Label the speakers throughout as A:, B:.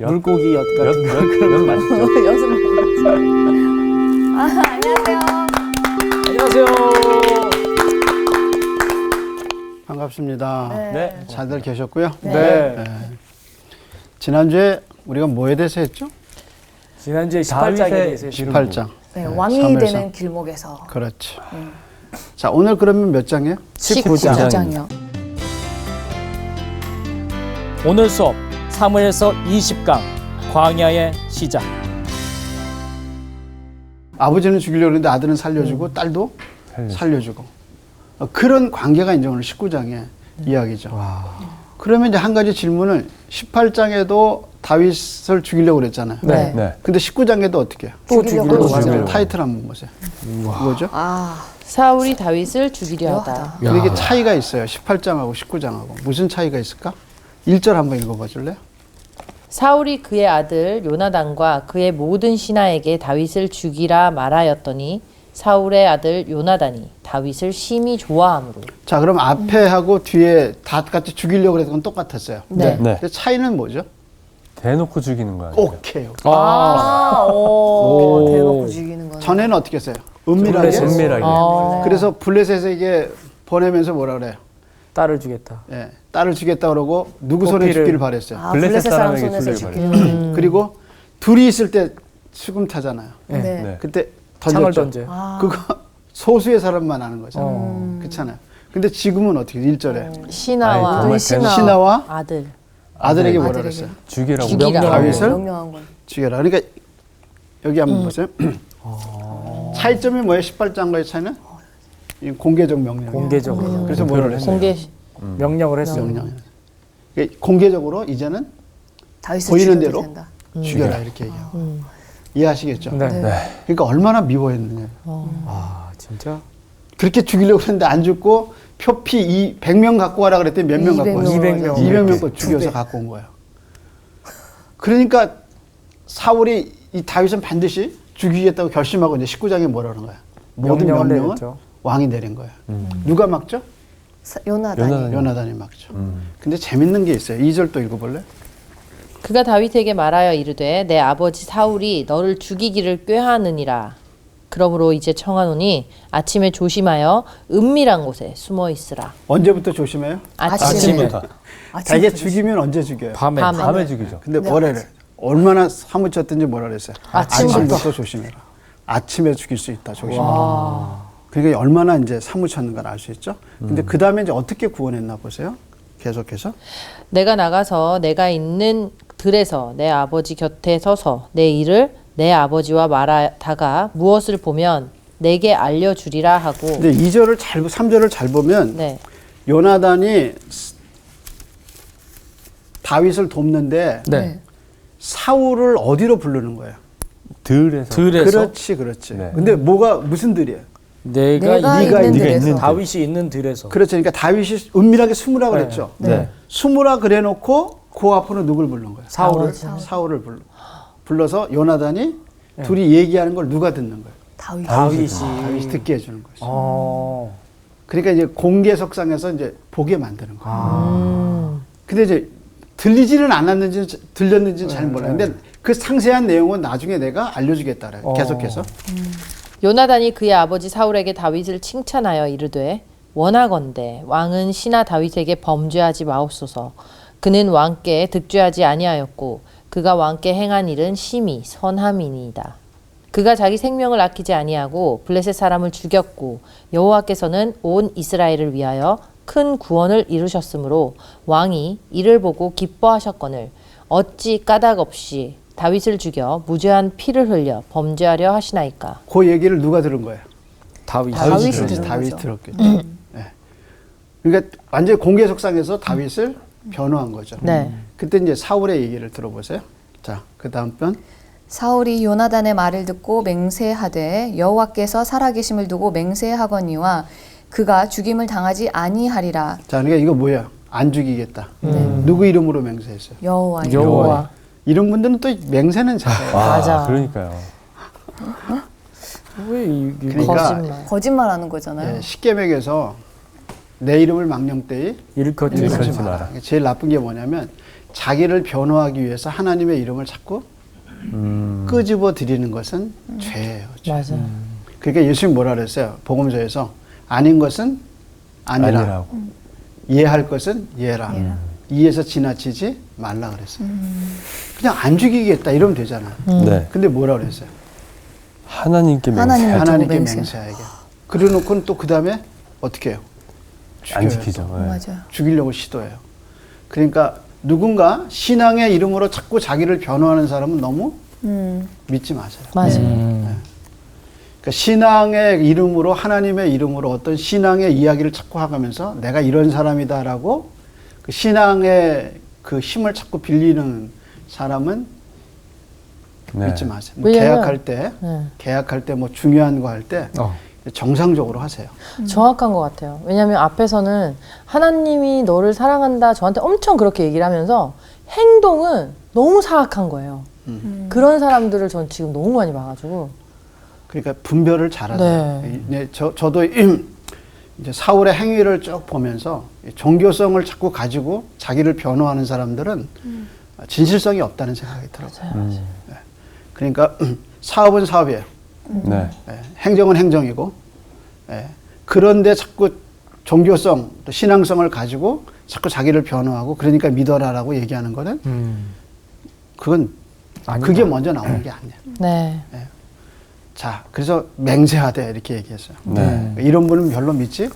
A: 물고기 엿 같은 거.
B: 몇 맛있죠?
C: 엿을 안녕하세요.
A: 안녕하세요.
D: 반갑습니다.
A: 네.
D: 잘들 계셨고요.
A: 네.
D: 지난주에 우리가 뭐에 대해서 했죠?
A: 지난주에 18장에 대해서
D: 18장.
C: 네, 왕이
D: 삼에서.
C: 되는 길목에서
D: 그렇지. 자, 오늘 그러면 몇 장이에요?
C: 19장이요.
A: 오늘 수업 사무엘서 20강 광야의 시작.
D: 아버지는 죽이려고 했는데 아들은 살려주고 딸도 살려주고. 그런 관계가 이제 오늘 19장의 이야기죠. 그러면 이제 한 가지 질문을 18장에도 다윗을 죽이려고 그랬잖아요.
C: 네.
B: 네.
D: 근데 19장에도 어떻게 해요?
C: 또 죽이려고
D: 맞아요. 타이틀 한번 보세요. 뭐죠?
C: 아,
E: 사울이 다윗을 죽이려 하다.
D: 근데 이게 차이가 있어요. 18장하고 19장하고. 무슨 차이가 있을까? 1절 한번 읽어봐 줄래요?
E: 사울이 그의 아들 요나단과 그의 모든 신하에게 다윗을 죽이라 말하였더니 사울의 아들 요나단이 다윗을 심히 좋아하므로.
D: 자, 그럼 앞에 하고 뒤에 다 같이 죽이려고 그랬던 건 똑같았어요.
E: 네.
B: 네.
D: 근데 차이는 뭐죠?
B: 대놓고 죽이는 거 아니에요?
D: 오케이.
C: 대놓고 죽이는 거는.
D: 전에는 어떻게 했어요? 은밀하게.
B: 은밀하게.
D: 그래서 블레셋에게 보내면서 뭐라 그래요?
A: 딸을 주겠다.
D: 예, 딸을 주겠다 그러고 누구 손에
A: 포피를-
D: 죽기를 바랬어요.
C: 아,
B: 블레셋
C: 블레셋 사람
B: 사람에게
C: 손에서
B: 죽이려고
C: 죽기를.
D: 그리고 둘이 있을 때 수금 타잖아요.
C: 네.
B: 네.
D: 그때
A: 창을
D: 던졌죠.
A: 던져요.
D: 그거 소수의 사람만 아는 거잖아요. 그렇잖아요. 근데 지금은 어떻게 1절에
E: 신하와
B: 아니, 정말
D: 신하와
E: 아들.
D: 아들에게 뭐라
C: 아들에게.
D: 그랬어요?
B: 죽이라고.
E: 죽이라.
D: 다윗을
C: 명령한 건.
D: 죽여라. 그러니까 여기 한번 보세요. 차이점이 뭐예요? 18장과의 차이는? 이 공개적 명령.
A: 공개적으로.
D: 그래서 뭐라 그랬어요?
E: 공개.
A: 명령을 했어요.
D: 명령. 그러니까 공개적으로 이제는
C: 다윗을
D: 보이는
C: 죽여도
D: 대로
C: 된다.
D: 죽여라 이렇게 얘기해요. 이해하시겠죠?
A: 네.
C: 네.
B: 네.
D: 그러니까 얼마나 미워했느냐.
A: 아, 진짜?
D: 그렇게 죽이려고 했는데 안 죽고 표피 100명 갖고 와라 그랬더니 몇 명 갖고 왔어요?
A: 200명.
D: 200명 거 죽여서 갖고 온 거예요. 그러니까 사울이 이 다윗은 반드시 죽이겠다고 결심하고 이제 19장에 뭐라 그러는 거야? 모든
A: 명령을
D: 명령은
A: 내렸죠.
D: 왕이 내린 거예요. 누가 막죠?
C: 요나단이.
B: 요나단이.
D: 요나단이 막죠. 근데 재밌는 게 있어요. 2절 또 읽어볼래?
E: 그가 다윗에게 말하여 이르되 내 아버지 사울이 너를 죽이기를 꾀하느니라. 그러므로 이제 청하노니 아침에 조심하여 은밀한 곳에 숨어 있으라.
D: 언제부터 조심해요?
E: 아침에.
D: 대개 죽이면 언제 죽여요?
A: 밤에.
B: 밤에 죽이죠.
D: 근데 뭐래래? 얼마나 사무쳤든지 뭐라 그랬어요?
E: 아침부터.
D: 조심해라. 아침에 죽일 수 있다. 조심해라. 그러니까 얼마나 이제 사무쳤는가를 알 수 있죠. 근데 그 다음에 이제 어떻게 구원했나 보세요. 계속해서.
E: 내가 나가서 내가 있는 들에서 내 아버지 곁에 서서 내 일을 내 아버지와 말하다가 무엇을 보면 내게 알려주리라 하고.
D: 근데 2절을 3절을 잘 보면
E: 네.
D: 요나단이 다윗을 돕는데
A: 네.
D: 사울을 어디로 부르는 거예요?
B: 들에서.
A: 들에서
D: 그렇지.
B: 네.
D: 근데 무슨 들이에요?
A: 내가
C: 내가
D: 네가
C: 있는
D: 있는
C: 들에서.
A: 다윗이 있는 들에서.
D: 그렇죠. 그러니까 다윗이 은밀하게 숨으라 그랬죠.
B: 네.
D: 숨으라 그래놓고 그 앞으로 누굴 부른 거예요?
A: 사울을.
D: 사울을 불러서 요나단이 둘이 얘기하는 걸 누가 듣는 거예요?
C: 다윗.
D: 다윗이 듣게 해주는 거죠.
A: 어.
D: 그러니까 이제 공개석상에서 이제 보게 만드는 거예요. 근데 이제 들리지는 않았는지 들렸는지는 잘 몰라요. 근데 그 상세한 내용은 나중에 내가 알려주겠다 그래요. 계속해서.
E: 요나단이 그의 아버지 사울에게 다윗을 칭찬하여 이르되 원하건대 왕은 신하 다윗에게 범죄하지 마옵소서. 그는 왕께 득죄하지 아니하였고 그가 왕께 행한 일은 심히 선함이니이다. 그가 자기 생명을 아끼지 아니하고 블레셋 사람을 죽였고 여호와께서는 온 이스라엘을 위하여 큰 구원을 이루셨으므로 왕이 이를 보고 기뻐하셨거늘 어찌 까닭 없이 다윗을 죽여 무죄한 피를 흘려 범죄하려 하시나이까.
D: 그 얘기를 누가 들은 거예요?
A: 다윗.
C: 다윗이
D: 들었지.
C: 들은
D: 다윗이
C: 거죠.
D: 들었겠죠. 네. 그러니까 완전히 공개석상에서 다윗을 변호한 거죠.
E: 네.
D: 그때 이제 사울의 얘기를 들어보세요. 자, 그 다음 편.
C: 사울이 요나단의 말을 듣고 맹세하되 여호와께서 살아계심을 두고 맹세하거니와 그가 죽임을 당하지 아니하리라.
D: 자, 그러니까 이거 뭐야? 안 죽이겠다. 누구 이름으로 맹세했어요?
C: 여호와.
E: 여호와.
D: 이런 분들은 또 맹세는 잘해요.
E: 맞아.
B: 그러니까요.
A: 왜 이게
D: 그러니까
E: 거짓말.
C: 거짓말하는 거잖아요.
D: 예, 십계명에서 내 이름을 망령되이
A: 일컫지
D: 일컬지
B: 마라.
D: 마라. 제일 나쁜 게 뭐냐면 자기를 변호하기 위해서 하나님의 이름을 자꾸 끄집어 드리는 것은 죄예요. 죄.
E: 맞아요.
D: 그러니까 예수님 뭐라 그랬어요? 복음서에서 아닌 것은 아니라,
B: 아니라고.
D: 이해할 것은 이해라. 이해해서 지나치지 말라 그랬어요. 그냥 안 죽이겠다 이러면 되잖아요.
B: 네.
D: 근데 뭐라 그랬어요?
B: 하나님께 맹세.
C: 하나님을
D: 하나님께
C: 맹세.
D: 맹세하게. 그래 놓고는 또 그 다음에 어떻게 해요?
B: 안
D: 죽여요.
B: 지키죠. 네.
C: 맞아요.
D: 죽이려고 시도해요. 그러니까 누군가 신앙의 이름으로 자꾸 자기를 변호하는 사람은 너무 믿지 마세요.
E: 맞아요.
D: 그러니까 신앙의 이름으로 하나님의 이름으로 어떤 신앙의 이야기를 자꾸 하면서 내가 이런 사람이다라고 그 신앙의 그 힘을 자꾸 빌리는 사람은
B: 네.
D: 믿지 마세요. 뭐
E: 왜냐면-
D: 계약할 때 뭐 중요한 거 할 때 정상적으로 하세요.
E: 정확한 것 같아요. 왜냐하면 앞에서는 하나님이 너를 사랑한다 저한테 엄청 그렇게 얘기를 하면서 행동은 너무 사악한 거예요. 그런 사람들을 전 지금 너무 많이 봐가지고.
D: 그러니까 분별을 잘하세요. 네, 저도 이제 사울의 행위를 쭉 보면서 종교성을 자꾸 가지고 자기를 변호하는 사람들은 진실성이 없다는 생각이 들어요. 네. 그러니까 사업은 사업이에요.
B: 네.
D: 예, 행정은 행정이고, 예, 그런데 자꾸 종교성, 또 신앙성을 가지고 자꾸 자기를 변호하고 그러니까 믿어라라고 얘기하는 거는 그건
A: 아니다.
D: 그게 먼저 나오는 게 아니에요.
E: 네.
D: 자, 그래서 맹세하되 이렇게 얘기했어요.
B: 네.
D: 이런 분은 별로 믿지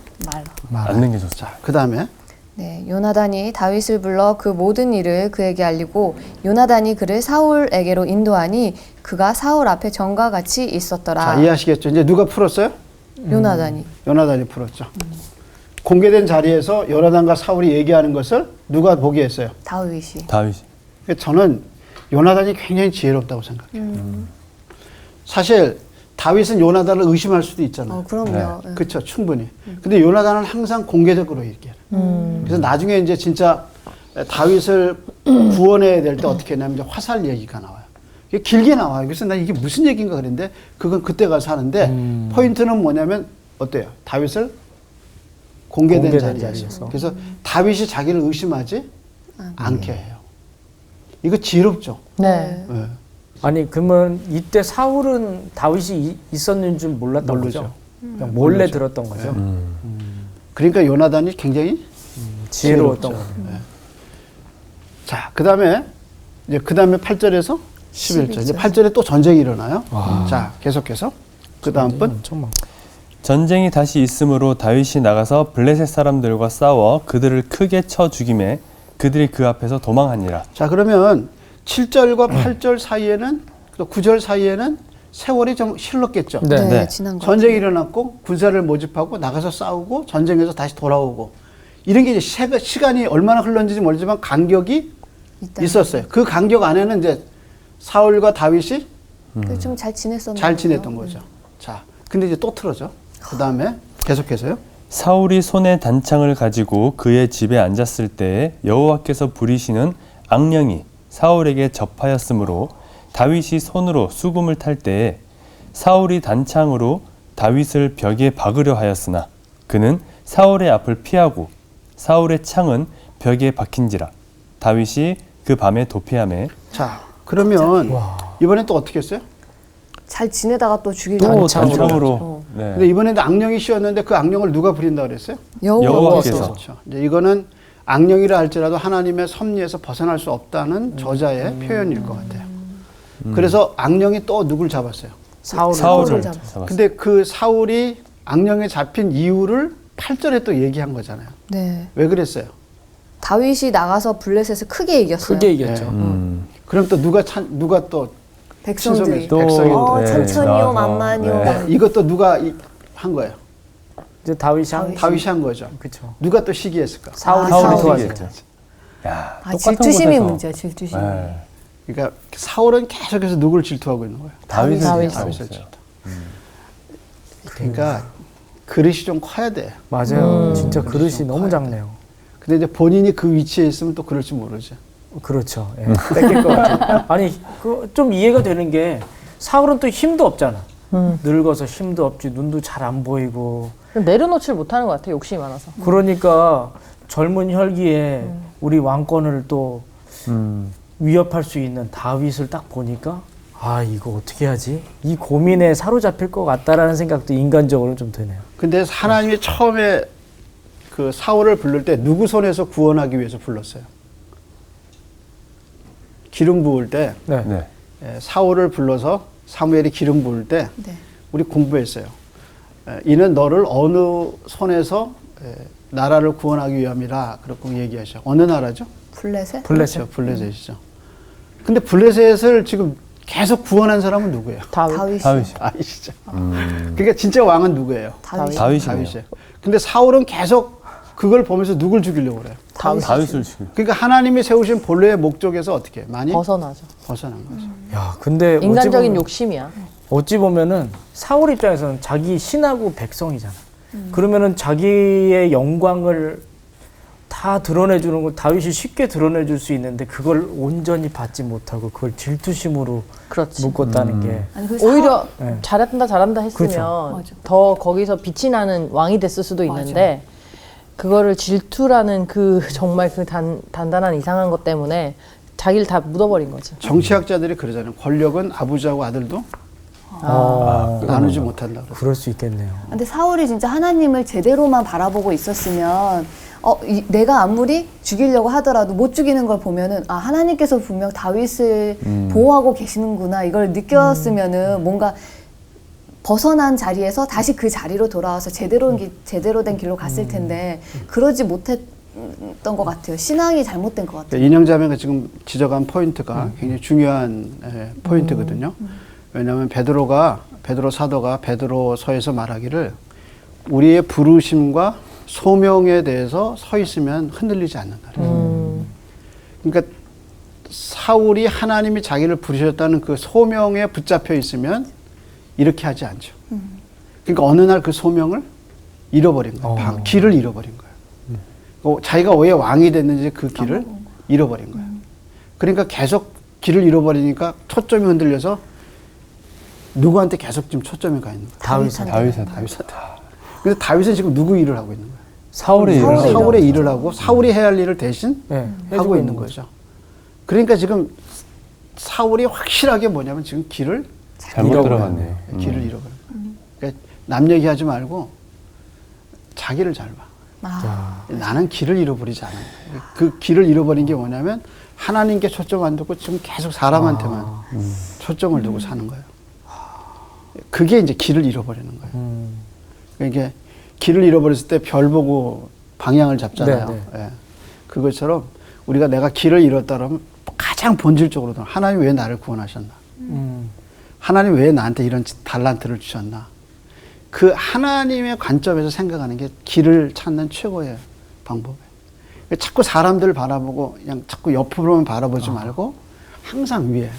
C: 말라.
B: 않는 게 좋죠.
D: 자, 그 다음에
C: 네, 요나단이 다윗을 불러 그 모든 일을 그에게 알리고 요나단이 그를 사울에게로 인도하니 그가 사울 앞에 전과 같이 있었더라.
D: 자, 이해하시겠죠? 이제 누가 풀었어요?
C: 요나단이.
D: 요나단이 풀었죠. 공개된 자리에서 요나단과 사울이 얘기하는 것을 누가 보게 했어요?
C: 다윗이.
B: 다윗이.
D: 저는 요나단이 굉장히 지혜롭다고 생각해요. 사실 다윗은 요나단을 의심할 수도 있잖아요.
C: 그럼요. 예.
D: 그렇죠, 충분히. 근데 요나단은 항상 공개적으로 얘기해요. 그래서 나중에 이제 진짜 다윗을 구원해야 될 때 어떻게 했냐면 이제 화살 얘기가 나와요. 이게 길게 나와요. 그래서 난 이게 무슨 얘기인가 그랬는데 그건 그때 가서 하는데 포인트는 뭐냐면 어때요? 다윗을 공개된 자리에서. 그래서 다윗이 자기를 의심하지 않게 해요. 이거 지혜롭죠.
E: 네.
D: 네.
A: 아니 그러면 이때 사울은 다윗이 있었는 줄 몰랐던
D: 모르죠.
A: 거죠? 그냥 몰래
D: 모르죠.
A: 들었던 거죠?
D: 그러니까 요나단이 굉장히
A: 지혜로웠던
D: 지혜롭죠.
A: 거죠.
D: 네. 자, 그 다음에 8절에서 11절. 이제 8절에 또 전쟁이 일어나요. 자, 계속해서. 그 다음 분.
A: 엄청 많고.
B: 전쟁이 다시 있으므로 다윗이 나가서 블레셋 사람들과 싸워 그들을 크게 쳐 죽임에 그들이 그 앞에서 도망하니라.
D: 자, 그러면 7절과 8절 사이에는, 또 9절 사이에는 세월이 좀 흘렀겠죠.
A: 네.
B: 네.
C: 지난 거.
D: 전쟁이 일어났고, 군사를 모집하고, 나가서 싸우고, 전쟁에서 다시 돌아오고. 이런 게 이제 시간이 얼마나 흘렀는지 모르지만 간격이 있었어요. 그 간격 안에는 이제 사울과 다윗이
C: 좀 잘 지냈었나
D: 잘
C: 보죠.
D: 지냈던 거죠. 자, 근데 이제 또 틀어져. 그 다음에 계속해서요.
B: 사울이 손에 단창을 가지고 그의 집에 앉았을 때에 여호와께서 부리시는 악령이 사울에게 접하였으므로 다윗이 손으로 수금을 탈 때에 사울이 단창으로 다윗을 벽에 박으려 하였으나 그는 사울의 앞을 피하고 사울의 창은 벽에 박힌지라. 다윗이 그 밤에 도피하매.
D: 자, 그러면 이번엔 또 어떻게 했어요?
C: 잘 지내다가 또 죽이려고.
A: 또
B: 단창으로. 네.
D: 근데 이번에는 악령이 씌웠는데 그 악령을 누가 부린다고 그랬어요?
B: 여호와께서.
D: 그렇죠. 이제 이거는 악령이라 할지라도 하나님의 섭리에서 벗어날 수 없다는 저자의 표현일 것 같아요. 그래서 악령이 또 누굴 잡았어요?
B: 사울을
C: 잡았어요.
B: 잡았어요.
D: 근데 그 사울이 악령에 잡힌 이유를 8절에 또 얘기한 거잖아요.
C: 네.
D: 왜 그랬어요?
C: 다윗이 나가서 블레셋을 크게 이겼어요.
A: 크게 이겼죠.
D: 그럼 또 누가 또
C: 백성들이.
D: 또 백성이
B: 네,
C: 천천히요,
B: 나와서,
C: 만만히요.
B: 네.
D: 이것도 누가 한 거예요?
A: 이제 다윗이 한
D: 다윗이 한 거죠.
A: 그렇죠.
D: 누가 또 시기했을까?
A: 사울이
B: 사울이
A: 도와줬죠.
B: 시기했죠. 야,
C: 아,
B: 똑같은
C: 질투심이
B: 곳에서.
C: 문제야, 질투심이.
B: 네.
D: 그러니까 사울은 계속해서 누구를 질투하고 있는 거예요?
B: 다윗을
D: 다윗을
B: 질투했어요.
D: 그러니까 그릇이 좀 커야 돼.
A: 맞아요. 진짜
D: 그릇이
A: 그릇이
D: 좀
A: 너무
D: 커야
A: 작네요.
D: 근데 이제 본인이 그 위치에 있으면 또 그럴 줄 모르죠.
A: 그렇죠. 예. 뺏길 것 같아요. 아니, 좀 이해가 되는 게 사울은 또 힘도 없잖아. 늙어서 힘도 없지, 눈도 잘 안 보이고.
E: 내려놓지를 못하는 것 같아요. 욕심이 많아서.
A: 그러니까 젊은 혈기에 우리 왕권을 또 위협할 수 있는 다윗을 딱 보니까 아 이거 어떻게 하지? 이 고민에 사로잡힐 것 같다라는 생각도 인간적으로 좀 드네요.
D: 근데 하나님이 처음에 그 사울을 부를 때 누구 손에서 구원하기 위해서 불렀어요? 기름 부을 때
A: 네.
B: 네.
D: 사울을 불러서 사무엘이 기름 부을 때
C: 네.
D: 우리 공부했어요. 이는 너를 어느 손에서 나라를 구원하기 위함이라 그렇게 얘기하셔. 어느 나라죠?
C: 블레셋?
A: 블레셋.
D: 블레셋이죠. 근데 블레셋을 지금 계속 구원한 사람은 누구예요?
C: 다윗이.
D: 다윗이죠. 그러니까 진짜 왕은 누구예요?
B: 다윗이네요.
D: 다윗이에요. 근데 사울은 계속 그걸 보면서 누굴 죽이려고 그래요?
B: 다윗을 죽여.
D: 그러니까 하나님이 세우신 본래의 목적에서 어떻게 많이
E: 벗어나죠.
D: 벗어난 거죠.
A: 야, 근데
E: 인간적인 욕심이야.
A: 어찌 보면은 사울 입장에서는 자기 신하고 백성이잖아. 그러면은 자기의 영광을 다 드러내주는 걸 다윗이 쉽게 드러내줄 수 있는데 그걸 온전히 받지 못하고 그걸 질투심으로
E: 그렇지.
A: 묶었다는 게
C: 아니, 그
E: 오히려
A: 네.
E: 잘한다 했으면
C: 그렇죠.
E: 더 거기서 빛이 나는 왕이 됐을 수도 있는데 그거를 질투라는 그 정말 그 단단한 이상한 것 때문에 자기를 다 묻어버린 거지.
D: 정치학자들이 그러잖아요. 권력은 아버지하고 아들도 나누지 못한다.
A: 그럴 수 있겠네요.
C: 근데 사울이 진짜 하나님을 제대로만 바라보고 있었으면 내가 아무리 죽이려고 하더라도 못 죽이는 걸 보면은 아 하나님께서 분명 다윗을 보호하고 계시는구나 이걸 느꼈으면은 뭔가 벗어난 자리에서 다시 그 자리로 돌아와서 제대로 된 길로 갔을 텐데 그러지 못했던 것 같아요. 신앙이 잘못된 것 같아요.
D: 인형자매가 지금 지적한 포인트가 굉장히 중요한 포인트거든요. 왜냐하면 베드로 사도가 베드로서에서 말하기를 우리의 부르심과 소명에 대해서 서 있으면 흔들리지 않는다. 그러니까 사울이 하나님이 자기를 부르셨다는 그 소명에 붙잡혀 있으면 이렇게 하지 않죠. 그러니까 어느 날 그 소명을 잃어버린 거예요. 길을 잃어버린 거예요. 자기가 왜 왕이 됐는지 그 길을 잃어버린 거예요. 그러니까 계속 길을 잃어버리니까 초점이 흔들려서 누구한테 계속 지금 초점이 가 있는 거예요.
B: 다윗한테.
D: 근데 다윗은 지금 누구 일을 하고 있는 거예요?
B: 사울의
D: 일을 하고 사울이 해야 할 일을 대신 하고 있는 거죠. 그러니까 지금 사울이 확실하게 뭐냐면 지금 길을
B: 잘못 들어갔네요.
D: 길을 잃어버린 거예요. 그러니까 남 얘기하지 말고 자기를 잘 봐. 나는 길을 잃어버리지 않아요. 그 길을 잃어버린 게 뭐냐면 하나님께 초점 안 두고 지금 계속 사람한테만 초점을 두고 사는 거예요. 그게 이제 길을 잃어버리는 거예요. 그러니까 길을 잃어버렸을 때 별 보고 방향을 잡잖아요. 예. 그것처럼 우리가 내가 길을 잃었다 그러면 가장 본질적으로 하나님 왜 나를 구원하셨나? 하나님 왜 나한테 이런 달란트를 주셨나? 그 하나님의 관점에서 생각하는 게 길을 찾는 최고의 방법이에요. 자꾸 사람들을 바라보고 그냥 자꾸 옆으로만 바라보지 말고 항상 위에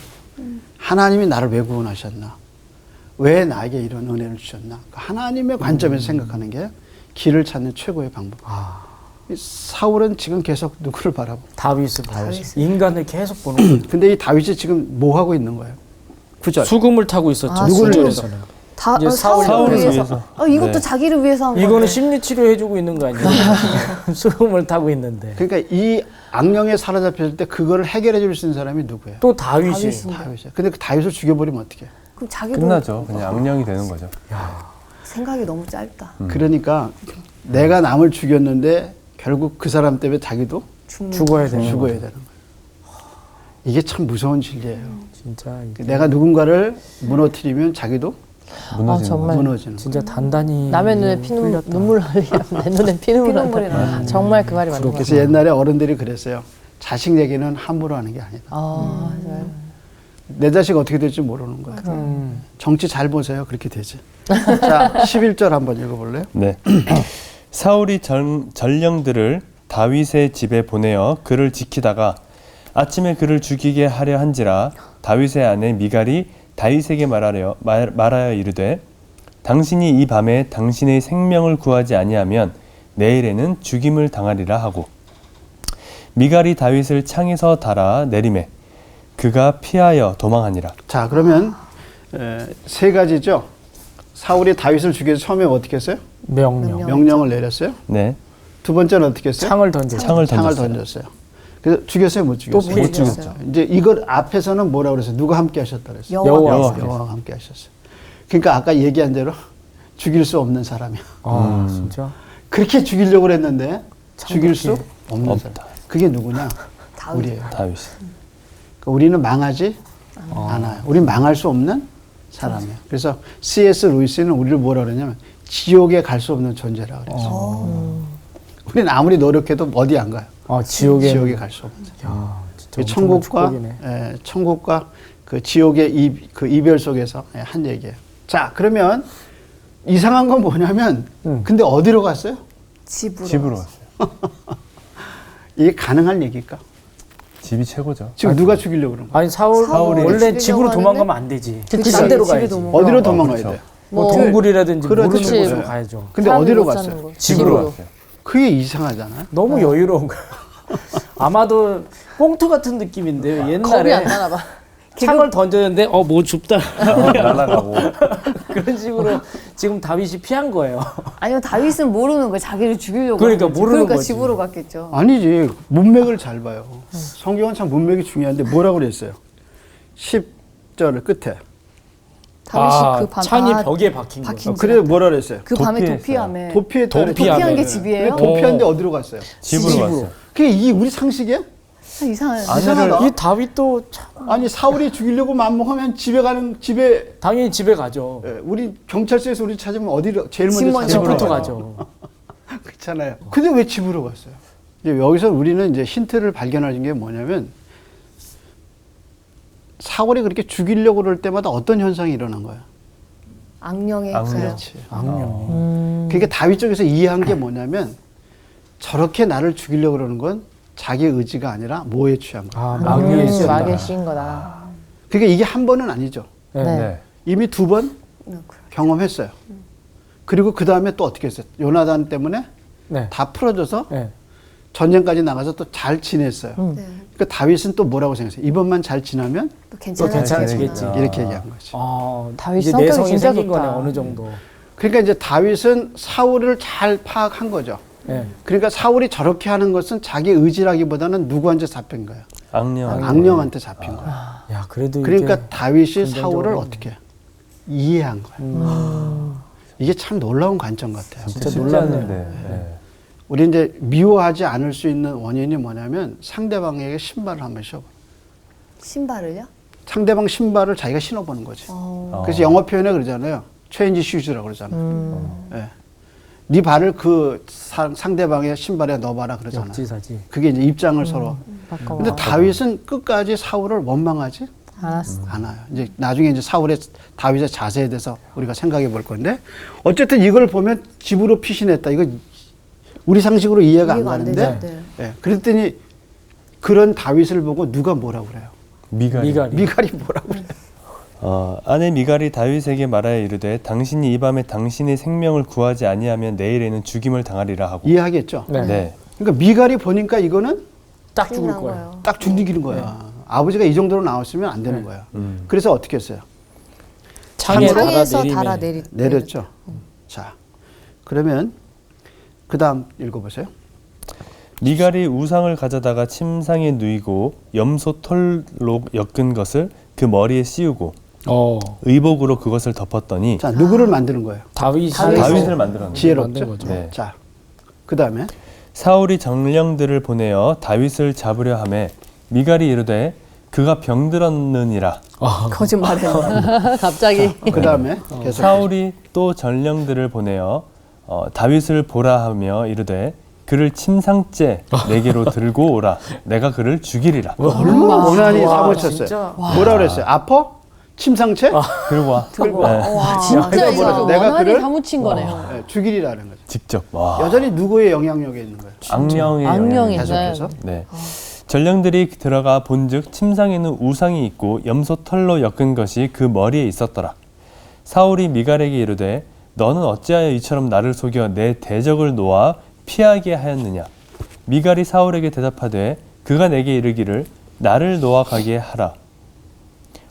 D: 하나님이 나를 왜 구원하셨나? 왜 나에게 이런 은혜를 주셨나? 하나님의 관점에서 생각하는 게 길을 찾는 최고의 방법. 사울은 지금 계속 누구를 바라보고?
A: 다윗을 인간을 계속 보는 거예요.
D: 근데 이 다윗이 지금 뭐 하고 있는 거예요? 9절.
A: 수금을 타고 있었죠.
D: 누구를
A: 구절에서는. 이제
C: 사울을 위해서. 이것도
B: 네.
C: 자기를 위해서 한 건데.
A: 이거는 심리치료 해주고 있는 거 아니에요? 수금을 타고 있는데.
D: 그러니까 이 악령에 사로잡혔을 때 그거를 해결해 줄 수 있는 사람이 누구예요?
A: 또 다윗이.
D: 다윗이에요. 근데 그 다윗을 죽여버리면 어떻게 해요?
C: 그럼 자기도
B: 끝나죠. 그냥 악령이 되는 거죠.
C: 생각이 너무 짧다.
D: 그러니까 내가 남을 죽였는데 결국 그 사람 때문에 자기도
A: 죽어야 되는
D: 되는 거예요. 이게 참 무서운 진리예요.
A: 진짜
D: 내가 누군가를 무너뜨리면 자기도
E: 정말
D: 무너지는
A: 진짜 단단히
E: 남의 눈에 눈물 흘리면 내 눈에 피눈물이 나. 정말 그 말이 맞는 것
D: 그래서
E: 같아요.
D: 옛날에 어른들이 그랬어요. 자식 얘기는 함부로 하는 게 아니다.
E: 맞아요.
D: 내 자식 어떻게 될지 모르는 거예요. 정치 잘 보세요. 그렇게 되지. 자, 11절 한번 읽어볼래요?
B: 네. 사울이 전령들을 다윗의 집에 보내어 그를 지키다가 아침에 그를 죽이게 하려 한지라 다윗의 아내 미갈이 다윗에게 말하여 이르되 당신이 이 밤에 당신의 생명을 구하지 아니하면 내일에는 죽임을 당하리라 하고 미갈이 다윗을 창에서 달아 내리매 그가 피하여 도망하니라.
D: 자, 그러면 세 가지죠. 사울이 다윗을 죽여서 처음에 어떻게 했어요?
A: 명령.
D: 명령을 내렸어요.
B: 네.
D: 두 번째는 어떻게 했어요?
A: 창을 던졌어요.
B: 창을
D: 창을
B: 던졌어요.
D: 던졌어요. 그래서 죽였어요, 못 죽였어요?
C: 못 죽였어요.
D: 이제 이걸 앞에서는 뭐라 그랬어요? 누가 함께 하셨다 그랬어요?
C: 여호와.
D: 여호와가 함께 하셨어요. 그러니까 아까 얘기한 대로 죽일 수 없는 사람이야.
A: 아, 진짜.
D: 그렇게 죽이려고 했는데 죽일 수 없는
B: 없다.
D: 사람. 그게 누구냐?
C: 다윗.
D: 우리예요.
B: 다윗이.
D: 그러니까 우리는 망하지 않아요. 우리는 망할 수 없는 사람이에요. 그래서 C.S. 루이스는 우리를 뭐라 그러냐면 지옥에 갈 수 없는 존재라 그랬어요. 우리는 아무리 노력해도 어디 안 가요. 지옥에 갈 수 없는 사람.
A: 야, 진짜
D: 그 천국과
A: 축복이네.
D: 천국과 그 지옥의 그 이별 속에서 한 얘기예요. 자, 그러면 이상한 건 뭐냐면 근데 어디로 갔어요?
C: 집으로.
B: 갔어요.
D: 이게 가능한 얘기일까?
B: 집이 최고죠.
D: 지금 누가 죽이려고 그런 거야?
A: 아니 사울이 원래
C: 죽이려고
A: 집으로
C: 하는데?
A: 도망가면 안 되지.
C: 그치,
A: 딴 데로
C: 집에
A: 가야지.
C: 도망가.
D: 어디로 도망가야
B: 그렇죠.
D: 돼요?
A: 뭐
E: 뭐
A: 동굴이라든지
D: 그렇지.
A: 모르는 곳으로
E: 그치.
A: 가야죠.
D: 근데
E: 사람이
D: 어디로
E: 못 사는
D: 갔어요?
E: 곳.
A: 집으로.
D: 그게 이상하잖아요.
A: 너무 여유로운 거야. 아마도 뽕투 같은 느낌인데요.
E: 겁이
A: 옛날에
E: 안 나나 봐.
A: 창을 던졌는데 뭐 줍다
B: 날아가고.
A: 그런 식으로 지금 다윗이 피한 거예요.
C: 아니면 다윗은 모르는 거예요. 자기를 죽이려고.
A: 그러니까
C: 하는 거지.
A: 모르는
C: 그러니까
A: 거지.
C: 집으로 갔겠죠.
D: 아니지. 문맥을 잘 봐요. 성경은 참 문맥이 중요한데 뭐라고 그랬어요? 10절 끝에.
C: 다윗이 그 밤
A: 창이 벽에 박힌
C: 박힌
A: 거죠.
D: 그래 뭐라 그랬어요?
C: 그 밤에
B: 도피했어요.
C: 도피함에.
D: 도피했다. 그랬죠.
C: 도피한 게 집이에요?
D: 도피한데 어디로 갔어요?
B: 집으로 갔어요.
D: 그게 이게 우리 상식이야?
C: 이상해.
D: 이상하다.
A: 이 다윗도 참
D: 아니 사울이 죽이려고 맘먹으면 집에
A: 당연히 집에 가죠.
D: 우리 경찰서에서 우리 찾으면 어디로 제일
C: 집
D: 먼저
C: 먼저
D: 찾아요?
A: 집부터 가죠.
D: 그렇잖아요. 근데 왜 집으로 갔어요? 이제 여기서 우리는 이제 힌트를 발견하는 게 뭐냐면 사울이 그렇게 죽이려고 그럴 때마다 어떤 현상이 일어난 거야?
C: 악령의
B: 악령.
C: 역사요.
D: 그렇지.
A: 악령.
D: 그러니까 다윗 쪽에서 이해한 게 뭐냐면 저렇게 나를 죽이려고 그러는 건 자기 의지가 아니라 뭐에 취한 거야.
A: 아, 마귀의 씨.
E: 막에 씌인 거다.
D: 그러니까 이게 한 번은 아니죠.
A: 네.
B: 네.
D: 이미 2번 경험했어요. 그리고 그 다음에 또 어떻게 했어요? 요나단 때문에
A: 네.
D: 다 풀어져서
A: 네.
D: 전쟁까지 나가서 또 잘 지냈어요.
C: 네.
D: 그러니까 다윗은 또 뭐라고 생각했어요? 이번만 잘 지나면
C: 또
A: 또 괜찮아지겠지.
D: 이렇게 얘기한 거지.
E: 다윗
A: 이제
E: 성격이
A: 내성이
E: 진짜
A: 생긴
E: 좋다.
A: 거네 어느 정도.
D: 그러니까 이제 다윗은 사울을 잘 파악한 거죠.
A: 네.
D: 그러니까 사울이 저렇게 하는 것은 자기 의지라기보다는 누구한테 잡힌 거예요?
B: 악령.
D: 악령한테 잡힌 거예요.
A: 야 그래도
D: 그러니까
A: 이게
D: 다윗이
A: 긍정적으로
D: 사울을 어떻게 이해한 거예요. 이게 참 놀라운 관점 같아요.
A: 진짜
B: 쉽지
A: 놀랐네요.
B: 않은데. 네.
D: 우리 이제 미워하지 않을 수 있는 원인이 뭐냐면 상대방에게 신발을 한번 신어봐.
C: 신발을요?
D: 상대방 신발을 자기가 신어보는 거지. 그래서 영어 표현에 그러잖아요. 체인지 슈즈라고 그러잖아요. 예. 네 발을 그 상대방의 신발에 넣어봐라 그러잖아요.
A: 역지사지.
D: 그게 이제 입장을 서로.
E: 바꿔봐.
D: 근데 다윗은 끝까지 사울을 원망하지
E: 알았어.
D: 않아요. 이제 나중에 이제 다윗의 자세에 대해서 우리가 생각해 볼 건데 어쨌든 이걸 보면 집으로 피신했다. 이거 우리 상식으로 이해가 안
C: 이해가 안
D: 가는데
C: 되죠. 네.
D: 예, 그랬더니 그런 다윗을 보고 누가 뭐라고 그래요?
B: 미갈이.
D: 미갈이 뭐라고 그래요?
B: 아내 미갈이 다윗에게 말하여 이르되 당신이 이 밤에 당신의 생명을 구하지 아니하면 내일에는 죽임을 당하리라 하고.
D: 이해하겠죠?
A: 네.
B: 네.
D: 그러니까 미갈이 보니까 이거는
A: 딱 죽을
C: 끝난
A: 거야.
C: 거예요.
D: 딱 죽이는 거야. 아버지가 이 정도로 나왔으면 안 되는 거야. 그래서 어떻게 했어요?
A: 창에
C: 창에서
A: 달아
D: 내렸죠. 자, 그러면 그 다음 읽어보세요.
B: 미갈이 우상을 가져다가 침상에 누이고 염소 털로 엮은 것을 그 머리에 씌우고 의복으로 그것을 덮었더니
D: 자, 누구를 만드는 거예요?
B: 다윗을 만들었네.
D: 지혜롭죠?
A: 거죠.
B: 네.
D: 자, 그 다음에
B: 사울이 정령들을 보내어 다윗을 잡으려 하매 미갈이 이르되 그가 병들었느니라.
C: 거짓말해.
E: 갑자기.
D: 그 다음에 계속
B: 사울이 또 전령들을 보내어 다윗을 보라 하며 이르되 그를 침상째 내게로 들고 오라. 내가 그를 죽이리라.
D: 얼마나 원한이
A: 진짜.
D: 사무쳤어요. 뭐라 그랬어요? 아파? 침상채?
B: 그리고 와.
C: 와,
E: 진짜
D: 그래서
E: 이거
D: 뭐라고? 내가
E: 원한이
D: 그를
E: 사무친 거네요.
D: 네, 죽이리라는 거죠.
B: 직접. 와.
D: 여전히 누구의 영향력에 있는 거예요?
B: 악령의
E: 악령이
B: 영향이
D: 계속해서.
B: 네. 전령들이 들어가 본즉 침상에는 우상이 있고 염소 털로 엮은 것이 그 머리에 있었더라. 사울이 미갈에게 이르되 너는 어찌하여 이처럼 나를 속여 내 대적을 놓아 피하게 하였느냐. 미갈이 사울에게 대답하되 그가 내게 이르기를 나를 놓아 가게 하라.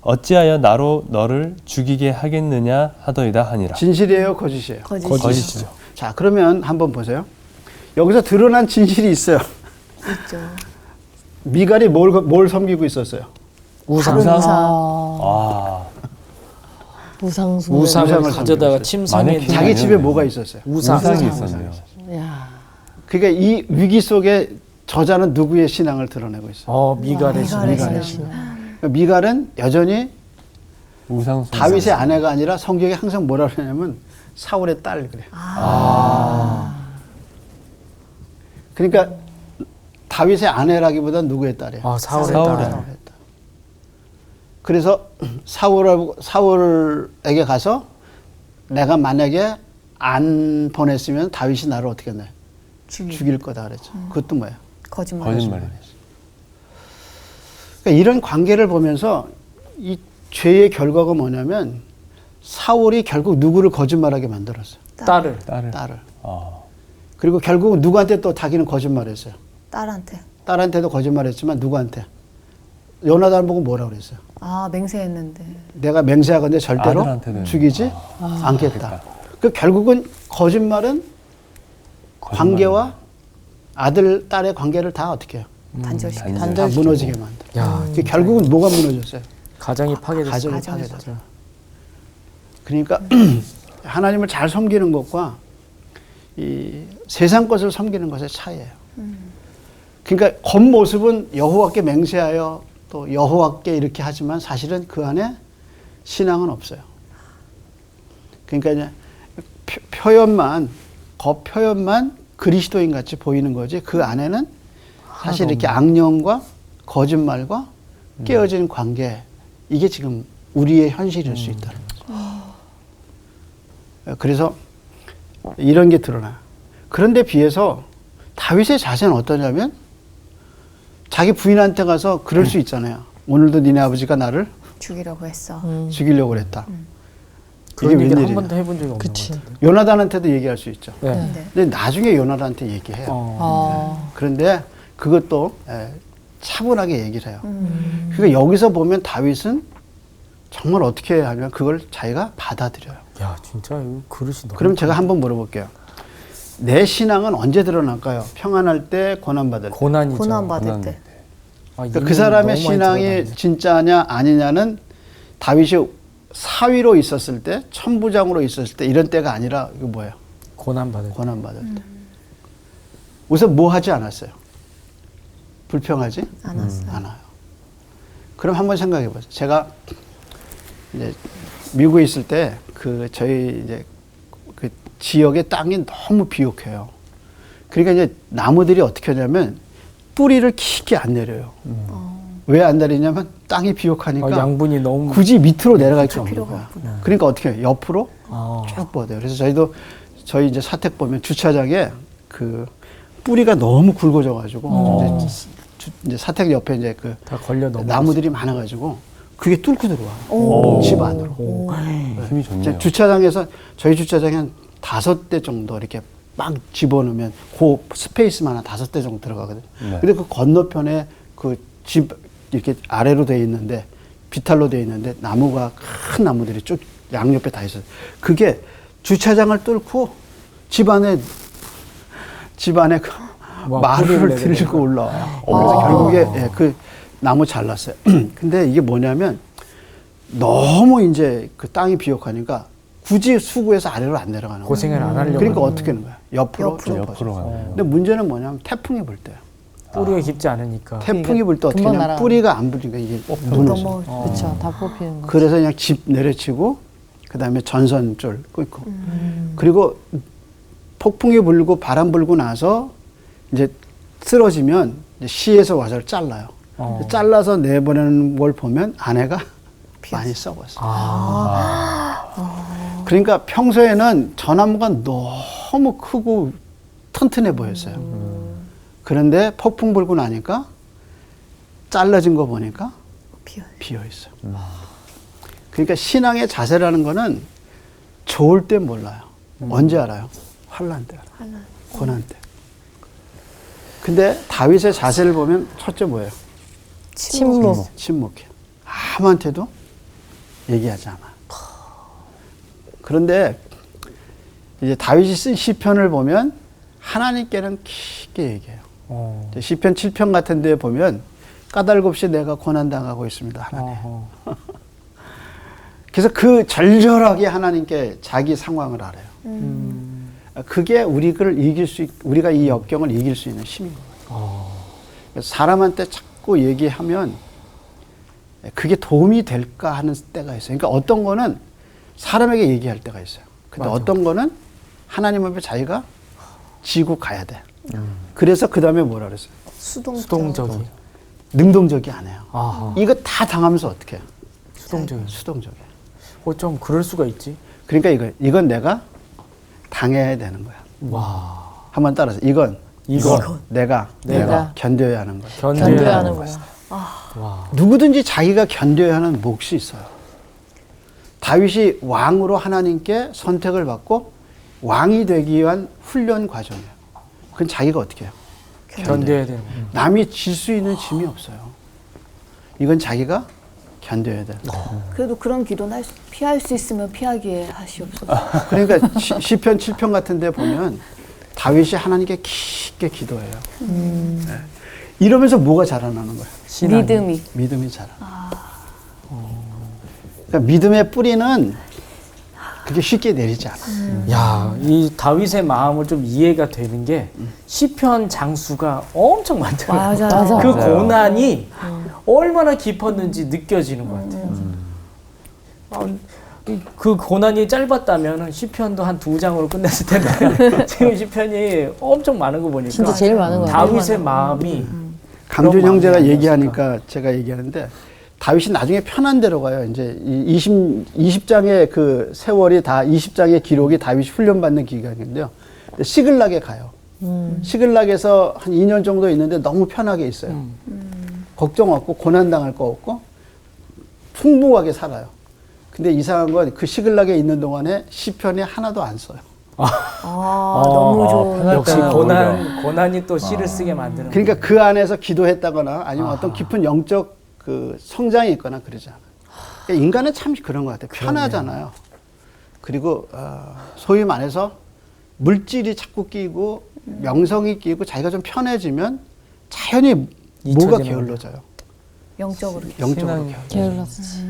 B: 어찌하여 나로 너를 죽이게 하겠느냐 하더이다 하니라.
D: 진실이에요? 거짓이에요?
B: 거짓이죠.
D: 자, 그러면 한번 보세요. 여기서 드러난 진실이 있어요.
C: 있죠.
D: 미갈이 뭘 섬기고 있었어요?
A: 우상.
C: 우상.
B: 아,
E: 우상숭배.
A: 우상을
D: 우상을
A: 가져다가
D: 섬기고
A: 침상에
B: 마네킹.
A: 놓는
D: 자기 집에
B: 아니었네요.
D: 뭐가 있었어요?
B: 우상이 있었네요.
E: 야.
D: 그러니까 이 위기 속에 저자는 누구의 신앙을 드러내고 있어요?
A: 미갈의 신.
C: 미갈의
D: 신앙. 그러니까 미갈은 여전히
B: 우상
D: 다윗의 아내가 아니라 성경에 항상 뭐라 그러냐면 사울의 딸 그래요. 그러니까 다윗의 아내라기보다 누구의 딸이에요?
A: 사울의
B: 사울의
A: 딸.
D: 사울의 딸. 그래서 사울에게 가서 내가 만약에 안 보냈으면 다윗이 나를 어떻게 했나요? 죽일 거다 그랬죠. 그것도 뭐예요?
C: 거짓말이죠.
B: 거짓말이에요.
D: 그러니까 이런 관계를 보면서 이 죄의 결과가 뭐냐면 사울이 결국 누구를 거짓말하게 만들었어요.
A: 딸을.
D: 딸을.
B: 아,
D: 그리고 결국 누구한테 또 자기는 거짓말했어요.
C: 딸한테.
D: 딸한테도 거짓말했지만 누구한테? 요나단 보고 뭐라 그랬어요?
C: 맹세했는데.
D: 내가 맹세하건대 절대로
B: 아들한테는
D: 죽이지 않겠다. 그 결국은 거짓말은 관계와 아들 딸의 관계를 다 어떻게 해요?
C: 단절시켜.
D: 다 무너지게 만들어.
A: 야,
D: 그 결국은 뭐가 무너졌어요?
A: 가정이 파괴됐어.
D: 가정이 파괴됐죠. 그러니까 하나님을 잘 섬기는 것과 이 세상 것을 섬기는 것의 차이예요. 그러니까 겉모습은 여호와께 맹세하여 또 여호와께 이렇게 하지만 사실은 그 안에 신앙은 없어요. 그러니까 이제 표현만 겉표현만 그리스도인 같이 보이는 거지 그 안에는 사실 이렇게 악령과 거짓말과 깨어진 관계 이게 지금 우리의 현실일 수 있다는 거죠. 그래서 이런 게 드러나요. 그런데 비해서 다윗의 자세는 어떠냐면 자기 부인한테 가서 그럴 수 있잖아요. 오늘도 니네 아버지가 나를
C: 죽이려고 했어.
D: 죽이려고 그랬다.
A: 그런
D: 이게
A: 얘기를 한
D: 웬일이냐.
A: 번도 해본 적이 없는
E: 그치.
A: 것 같아요.
D: 요나단한테도 얘기할 수 있죠.
A: 네.
C: 네.
D: 근데 나중에 요나단한테 얘기해요. 그런데 그것도 차분하게 얘기를 해요. 그러니까 여기서 보면 다윗은 정말 어떻게 하냐면 그걸 자기가 받아들여요.
A: 야, 진짜 이거 그릇이 너무.
D: 그럼 제가 한번 물어볼게요. 내 신앙은 언제 드러날까요? 평안할 때, 고난받을 때.
A: 고난이죠.
C: 고난받을 때.
D: 그러니까 그 사람의 신앙이 진짜냐 아니냐는 다윗이 사위로 있었을 때, 천부장으로 있었을 때 이런 때가 아니라 이거 뭐예요?
A: 고난받을 때.
D: 고난받을 때. 우선 뭐 하지 않았어요? 불평하지 않아요. 그럼 한번 생각해 보세요. 제가 이제 미국에 있을 때 그 저희 이제 그 지역의 땅이 너무 비옥해요. 그러니까 이제 나무들이 어떻게 하냐면 뿌리를 깊게 안 내려요. 왜 안 내리냐면 땅이 비옥하니까
A: 양분이 너무
D: 굳이 밑으로 내려갈 게 없는
C: 필요가
D: 거야.
C: 없구나.
D: 그러니까 어떻게 해요? 옆으로 쭉 뻗어요. 그래서 저희 이제 사택 보면 주차장에 그 뿌리가 너무 굵어져가지고 이제 사택 옆에 이제 그
A: 다 걸려 넘어.
D: 나무들이 많아가지고 그게 뚫고 들어와. 집 안으로.
B: 힘이 좋네요.
D: 주차장에서 저희 주차장에 한 5대 정도 이렇게 막 집어넣으면 그 스페이스만 한 5대 정도 들어가거든요.
B: 네.
D: 근데 그 건너편에 그 집 이렇게 아래로 돼 있는데 비탈로 돼 있는데 나무가 큰 나무들이 쭉 양옆에 다 있어요. 그게 주차장을 뚫고 집 안에 그
A: 와,
D: 마루를
A: 뿌리를
D: 들고 올라와요. 그래서 결국에 그 나무 잘랐어요. 근데 이게 뭐냐면 너무 이제 그 땅이 비옥하니까 굳이 수구에서 아래로 안 내려가는 거예요.
A: 고생을 안 하려고.
D: 그러니까
A: 하는
D: 어떻게 하는 거야? 옆으로 쭉
B: 옆으로
D: 뻗어.
B: 가는
D: 근데 문제는 뭐냐면 태풍이 불 때요.
A: 뿌리가 깊지 않으니까.
D: 태풍이 불 때 어떻게
E: 금방
D: 하냐면
E: 날아가는
D: 뿌리가 안 불리니까 이게 무너져.
E: 그렇죠. 다 뽑히는 거.
D: 그래서 그냥 집 내려치고 그다음에 전선줄 끊고 그리고 폭풍이 불고 바람 불고 나서 이제 쓰러지면 이제 시에서 와서 잘라요. 잘라서 내보내는 걸 보면 아내가 많이 썩었어. 그러니까 평소에는 전나무가 너무 크고 튼튼해 보였어요. 그런데 폭풍 불고 나니까 잘라진 거 보니까 비어 있어요. 그러니까 신앙의 자세라는 거는 좋을 때 몰라요. 언제 알아요? 환난 때 알아요. 고난 때. 근데 다윗의 자세를 보면 첫째 뭐예요?
E: 침묵.
D: 침묵해. 아무한테도 얘기하지 않아. 그런데 이제 다윗이 쓴 시편을 보면 하나님께는 깊게 얘기해요. 시편 7편 같은 데 보면 까닭 없이 내가 고난당하고 있습니다, 하나님.
A: 어허.
D: 그래서 그 절절하게 하나님께 자기 상황을 알아요. 그게 우리가 이 역경을 이길 수 있는 힘인 거예요. 그래서 사람한테 자꾸 얘기하면 그게 도움이 될까 하는 때가 있어요. 그러니까 어떤 거는 사람에게 얘기할 때가 있어요. 근데
A: 맞아.
D: 어떤 거는 하나님 앞에 자기가 지고 가야 돼. 그래서 그 다음에 뭐라 그랬어요?
A: 수동적이.
D: 능동적이 아니에요.
A: 아하.
D: 이거 다 당하면서 어떻게 해요?
A: 수동적이.
D: 수동적이에요.
A: 좀 그럴 수가 있지.
D: 그러니까 이건 내가 당해야 되는 거야.
A: 와.
D: 한번 따라서 이건 내가
E: 내가
D: 견뎌야 하는 거야.
E: 견뎌야 하는 거야.
A: 와.
D: 누구든지 자기가 견뎌야 하는 몫이 있어요. 다윗이 왕으로 하나님께 선택을 받고 왕이 되기 위한 훈련 과정이에요. 그건 자기가 어떻게 해요?
A: 견뎌야 되는 거야.
D: 남이 질 수 있는 짐이 없어요. 이건 자기가 견뎌야 돼.
C: 그래도 그런 기도는 피할 수 있으면 피하게 하시옵소서.
D: 그러니까 시편 7편 같은 데 보면 다윗이 하나님께 깊게 기도해요. 네. 이러면서 뭐가 자라나는 거예요?
C: 믿음이.
D: 믿음이 자라. 그러니까 믿음의 뿌리는 그게 쉽게 내리지 않아.
A: 야, 이 다윗의 마음을 좀 이해가 되는 게 시편 장수가 엄청 많잖아요.
C: 맞아요.
A: 그
B: 맞아요.
A: 고난이 얼마나 깊었는지 느껴지는 것 같아요. 그 고난이 짧았다면 시편도 한 2장으로 끝냈을 텐데 지금 시편이 엄청 많은 거 보니까
E: 진짜 제일 많은 거 같아요.
A: 다윗의 마음이
D: 강준
A: 그런
D: 형제가
A: 마음이
D: 얘기하니까 제가 얘기하는데 다윗이 나중에 편한 대로 가요. 이제 20장의 그 세월이 다 20장의 기록이 다윗이 훈련받는 기간인데요. 시글락에 가요. 시글락에서 한 2년 정도 있는데 너무 편하게 있어요. 걱정 없고 고난당할 거 없고 풍부하게 살아요. 근데 이상한 건 그 시글락에 있는 동안에 시편이 하나도 안 써요.
C: 너무 좋은.
B: 편할
A: 역시
B: 때는
A: 고난이 또 시를 쓰게 만드는
D: 그러니까 그 안에서 기도했다거나 아니면 어떤 깊은 영적 그 성장이 있거나 그러지 않아요. 그러니까 인간은 참 그런 것 같아요. 편하잖아요. 그리고 소위 말해서 물질이 자꾸 끼고 명성이 끼고 자기가 좀 편해지면 자연히 뭐가
A: 잊혀지는
D: 게을러져요.
C: 영적으로.
D: 영적으로
B: 신앙이
D: 게을러져요.
E: 게을렀지.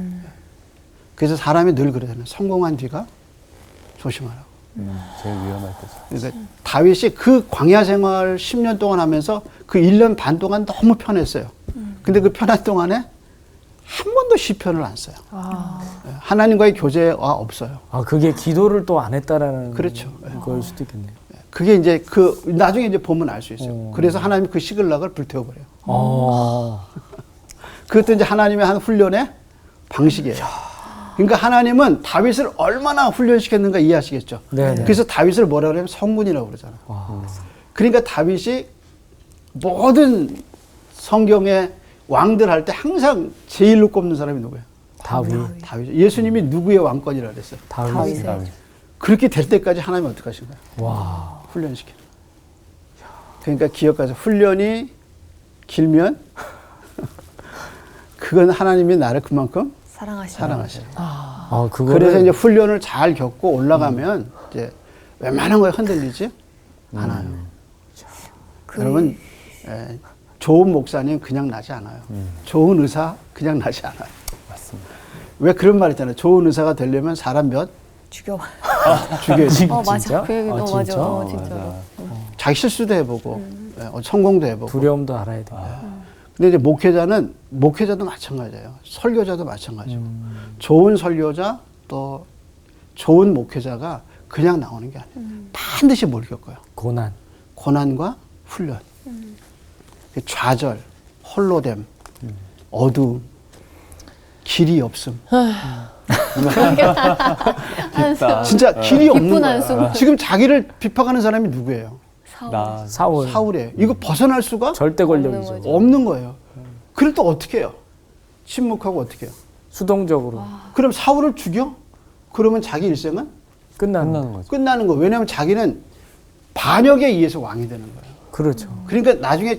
D: 그래서 사람이 늘 그러잖아요. 성공한 뒤가 조심하라고.
B: 제일 위험할 때죠.
D: 그러니까 다윗이 그 광야 생활 10년 동안 하면서 그 1년 반 동안 너무 편했어요. 근데 그 편한 동안에 한 번도 시편을 안 써요. 하나님과의 교제가 없어요.
A: 그게 기도를 또 안 했다라는
D: 그렇죠.
A: 걸 수도 있겠네요.
D: 그게 이제 나중에 이제 보면 알 수 있어요. 그래서 하나님이 그 시글락을 불태워버려요. 그것도 이제 하나님의 한 훈련의 방식이에요. 그러니까 하나님은 다윗을 얼마나 훈련시켰는가 이해하시겠죠.
A: 네네.
D: 그래서 다윗을 뭐라 그러면 성군이라고 그러잖아요. 그러니까 다윗이 모든 성경의 왕들 할 때 항상 제일로 꼽는 사람이 누구예요? 다윗. 예수님이 누구의 왕권이라 그랬어요?
A: 다윗.
D: 그렇게 될 때까지 하나님이 어떻게 하신 거예요?
A: 와.
D: 훈련시키는 거예요. 그러니까 기억하세요. 훈련이 길면 그건 하나님이 나를 그만큼 사랑하시는 거예요.
A: 그거를
D: 그래서 이제 훈련을 잘 겪고 올라가면 이제 웬만한 거에 흔들리지 않아요. 여러분, 좋은 목사님 그냥 나지 않아요. 좋은 의사 그냥 나지 않아요.
B: 맞습니다.
D: 왜 그런 말 있잖아요. 좋은 의사가 되려면 사람 몇
C: 죽여봐.
D: 죽여야지.
C: 맞아.
A: 진짜?
C: 그 얘기 너무 맞아.
A: 진짜?
C: 진짜로.
D: 자기 실수도 해보고 성공도 해보고.
A: 두려움도 알아야 돼.
D: 근데 이제 목회자도 마찬가지예요. 설교자도 마찬가지고. 좋은 설교자 또 좋은 목회자가 그냥 나오는 게 아니에요. 반드시 뭘 겪어요? 고난과 훈련. 좌절, 홀로됨, 어두움, 길이 없음. 진짜 길이 없는
C: 깊은
D: 거야.
C: 한숨.
D: 지금 자기를 비판하는 사람이 누구예요?
A: 사울.
D: 사울이에요. 이거 벗어날 수가
A: 절대 권력이죠.
C: 없는
D: 없는 거예요. 그럴 때 어떻게 해요? 침묵하고 어떻게 해요?
A: 수동적으로
D: 그럼 사울을 죽여? 그러면 자기 일생은
A: 끝나는
B: 거죠.
D: 끝나는 거예요. 왜냐하면 자기는 반역에 의해서 왕이 되는 거예요.
A: 그렇죠.
D: 그러니까 나중에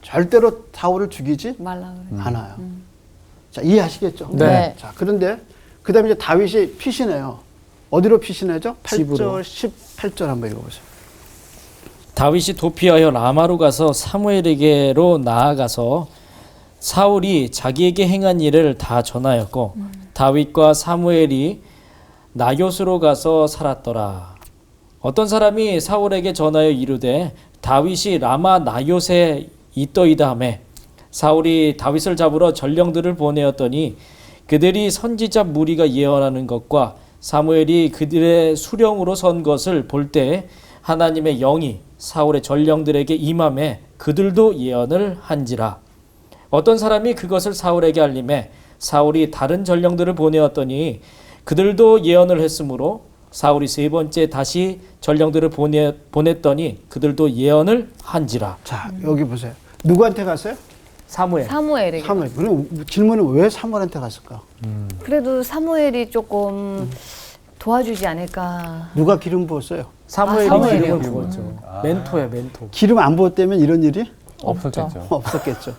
D: 절대로 사울을 죽이지
C: 말라 그래.
D: 않아요. 자, 이해하시겠죠?
A: 네.
D: 자, 그런데 그 다음에 이제 다윗이 피신해요. 어디로 피신하죠?
A: 집으로.
D: 8절, 18절 한번 읽어보세요.
A: 다윗이 도피하여 라마로 가서 사무엘에게로 나아가서 사울이 자기에게 행한 일을 다 전하였고 다윗과 사무엘이 나요스로 가서 살았더라. 어떤 사람이 사울에게 전하여 이르되 다윗이 라마 나요스에 있더이다 하매 사울이 다윗을 잡으러 전령들을 보내었더니 그들이 선지자 무리가 예언하는 것과 사무엘이 그들의 수령으로 선 것을 볼 때 하나님의 영이 사울의 전령들에게 임함에 그들도 예언을 한지라. 어떤 사람이 그것을 사울에게 알림해 사울이 다른 전령들을 보내었더니 그들도 예언을 했으므로 사울이 세 번째 다시 전령들을 보냈더니 그들도 예언을 한지라.
D: 자, 여기 보세요. 누구한테 갔어요?
A: 사무엘.
C: 사무엘에게.
D: 사무엘. 그럼 질문은 왜 사무엘한테 갔을까?
C: 그래도 사무엘이 조금 도와주지 않을까.
D: 누가 기름 부었어요?
A: 사무엘이
C: 사무엘이요.
A: 기름을 부었죠. 멘토야 멘토.
D: 기름 안 부었다면 이런 일이
B: 없었겠죠.
D: 없었겠죠.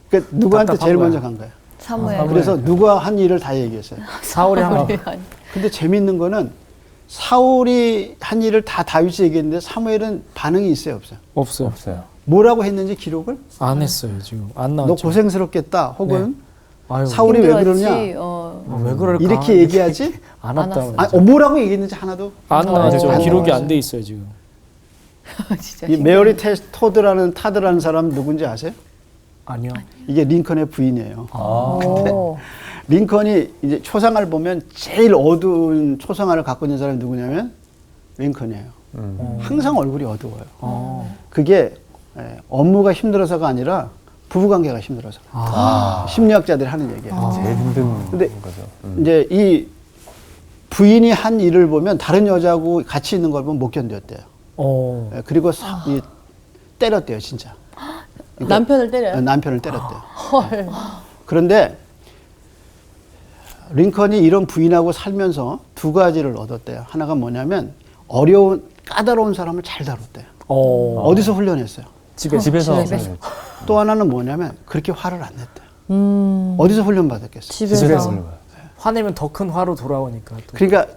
D: 그러니까 누구한테
A: 답답한
D: 제일
A: 거야.
D: 먼저 간 거예요?
C: 사무엘.
D: 그래서 누가 한 일을 다 얘기했어요.
A: 사울이 한
D: 근데 재밌는 거는 사울이 한 일을 다 다윗이 얘기했는데 사무엘은 반응이 있어요, 없어요?
A: 없어요.
B: 없어요.
D: 뭐라고 했는지 기록을?
A: 안 했어요 지금 안
D: 너
A: 나왔죠.
D: 고생스럽겠다. 혹은
A: 아유,
D: 사울이 왜
C: 힘들었지.
D: 그러냐?
A: 왜 그럴까?
D: 이렇게 얘기하지?
A: 안 왔다.
D: 아, 뭐라고 얘기했는지 하나도
A: 안 나왔죠.
D: 안
A: 기록이
D: 나왔어요.
A: 안 돼 있어요 지금.
C: 진짜.
D: 이 메어리 타드라는 사람 누군지 아세요?
A: 아니요.
D: 이게 링컨의 부인이에요.
C: 오.
D: 링컨이 이제 초상화를 보면 제일 어두운 초상화를 갖고 있는 사람이 누구냐면 링컨이에요. 항상 얼굴이 어두워요. 그게 업무가 힘들어서가 아니라 부부관계가 힘들어서. 심리학자들이 하는 얘기예요.
B: 제일 힘든
D: 근데
B: 거죠.
D: 이제 이 부인이 한 일을 보면 다른 여자하고 같이 있는 걸 보면 못 견뎠대요. 그리고 때렸대요, 진짜. 그러니까
E: 남편을 때려요?
D: 남편을 때렸대요. 그런데 링컨이 이런 부인하고 살면서 두 가지를 얻었대요. 하나가 뭐냐면 까다로운 사람을 잘 다뤘대요. 어디서 훈련했어요?
B: 집에서
D: 또 하나는 뭐냐면 그렇게 화를 안 냈대요. 어디서 훈련 받았겠어요?
E: 집에서.
A: 화내면 더 큰 화로 돌아오니까. 또.
D: 그러니까